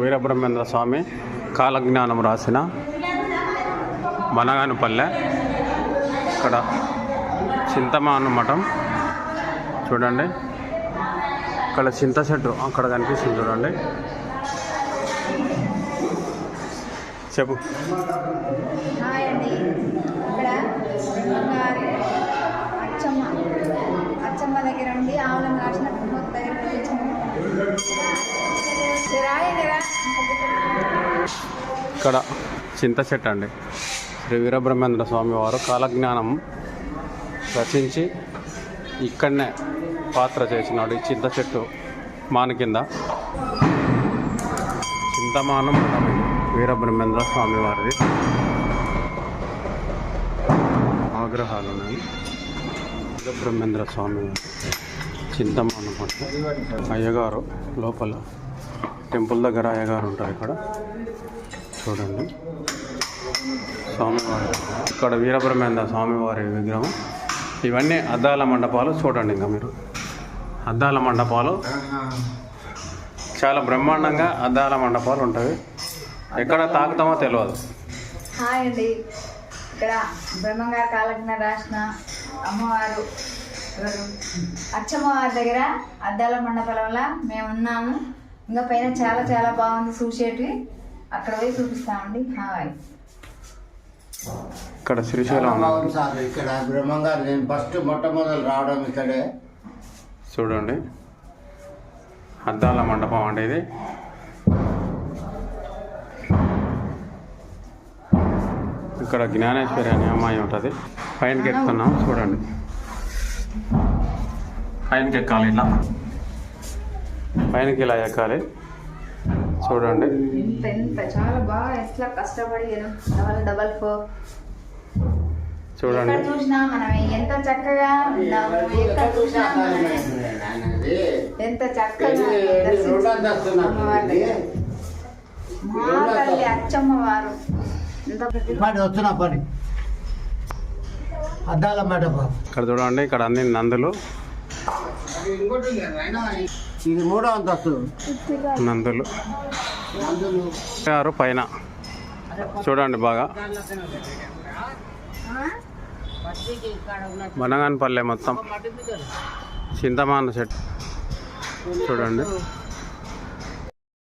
వీరబ్రహ్మేంద్ర స్వామి కాలజ్ఞానం రాసిన బనగానపల్లె. ఇక్కడ చింతమాను మఠం చూడండి. ఇక్కడ చింత చెట్టు అక్కడ కనిపిస్తుంది చూడండి. చెప్పు. అచ్చమ్మ దగ్గర ఉండి ఆవులను కాసిన ఇక్కడ చింత చెట్టు అండి. శ్రీ వీరబ్రహ్మేంద్ర స్వామి వారు కాలజ్ఞానం రచించి ఇక్కడనే పాత్ర చేసినాడు. ఈ చింత చెట్టు మాను కింద చింతమానం వీరబ్రహ్మేంద్ర స్వామి వారిది ఆగ్రహాలు ఉన్నాయి. వీరబ్రహ్మేంద్ర స్వామి చింతమానం అయ్యగారు లోపల టెంపుల్ దగ్గర అయ్యగారు ఉంటారు. ఇక్కడ చూడండి స్వామివారి, ఇక్కడ వీరబ్రహ్మేంద్ర స్వామివారి విగ్రహం. ఇవన్నీ అద్దాల మండపాలు చూడండి. ఇంకా మీరు అద్దాల మండపాలు చాలా బ్రహ్మాండంగా అద్దాల మండపాలు ఉంటాయి. ఎక్కడ తాకుతామో తెలియదు. హాయ్ అండి. ఇక్కడ బ్రహ్మంగారు కాలజ్ఞానం రాసిన అమ్మవారు అచ్చమ్మవారి దగ్గర అద్దాల మండపాల వల్ల మేము ఉన్నాము. ఇంకా పైన చాలా చాలా బాగుంది చూసేటివి. అక్కడ పోయి చూపిస్తామండి. హాయ్. ఇక్కడ శ్రీశైలం ఇక్కడ బ్రహ్మంగారు నేను ఫస్ట్ మొట్టమొదలు రావడం ఇక్కడే చూడండి. అద్దాల మండపం అంటే ఇది. ఇక్కడ జ్ఞానేశ్వరి అనే అమ్మాయి ఉంటుంది. పైనకి ఎక్కుతున్నాం చూడండి. పైనకి ఎక్కాలి, ఇలా పైనకి ఇలా ఎక్కాలి చూడండి. ఎంత చాలా బాగా ఎట్లా కష్టపడి డబల్ 4 చూడండి. చూసినా మనం ఎంత చక్కగా ఎంత చక్కగా మా తల్లి అచ్చమ్మ వారు వచ్చిన పని అద్దాల మండపం. ఇక్కడ చూడండి. ఇక్కడ అన్ని నందులు, ఇది 3వ అంతస్తు నందులు గారు పైన చూడండి. బాగా బనగానపల్లె మొత్తం చింతమాను చెట్టు చూడండి.